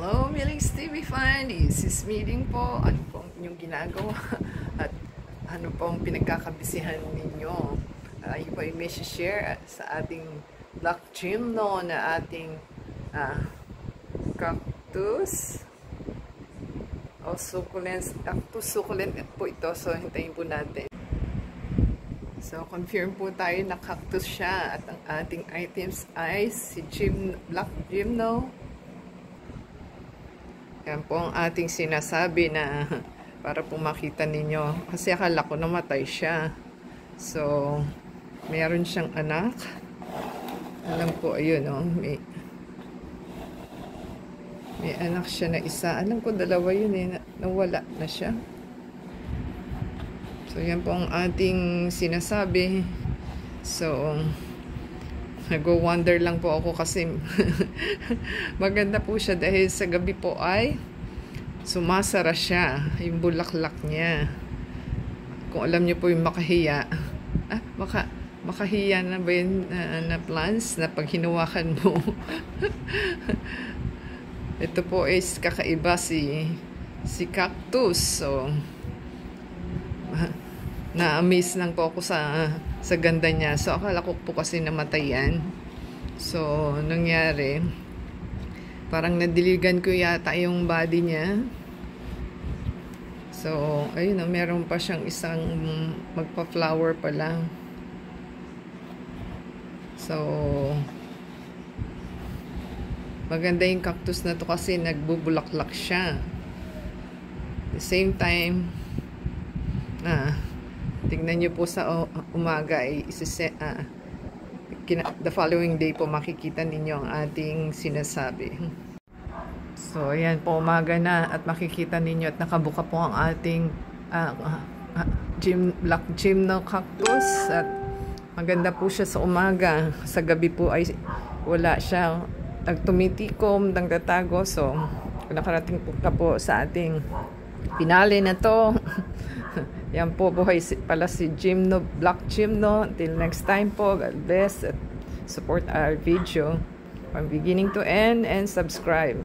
Hello, Millings TV fan. This is meeting po. Ano po ang inyong ginagawa? At ano po ang pinagkakabisihan ninyo? Ay po ay may share sa ating black gymno na ating cactus. O succulent. Cactus succulent po ito. So, hintayin po natin. So, confirm po tayo na cactus siya. At ang ating items ay si black gymno. Yan po ang ating sinasabi na para po makita ninyo. Kasi akala ko namatay siya. So, mayroon siyang anak. Alam po, ayun o. May anak siya na isa. Alam ko, dalawa yun eh. Nawala na siya. So, yan po ang ating sinasabi. So, nag-wonder lang po ako kasi maganda po siya dahil sa gabi po ay sumasara siya, yung bulaklak niya. Kung alam niyo po yung makahiya. Makahiya na ba yun na plants na pag hinawakan mo? Ito po is kakaiba si cactus. So, na-amaze lang po ako sa ganda niya. So, akala ko po kasi namatay yan. So, nangyari, parang nadiligan ko yata yung body niya. So, ayun na, meron pa siyang isang magpa-flower pa lang. So, maganda yung cactus na to kasi nagbubulaklak siya. At the same time, tignan nyo po sa umaga ay the following day po makikita ninyo ang ating sinasabi. So, ayan po, umaga na at makikita ninyo at nakabuka po ang ating black gymno cactus at maganda po siya sa umaga. Sa gabi po ay wala siya, tumitikom, nagtatago. So, nakarating po sa ating pinali na to. Yan po, buhay pala si black gymno. Until next time po, God bless at support our video from beginning to end and subscribe.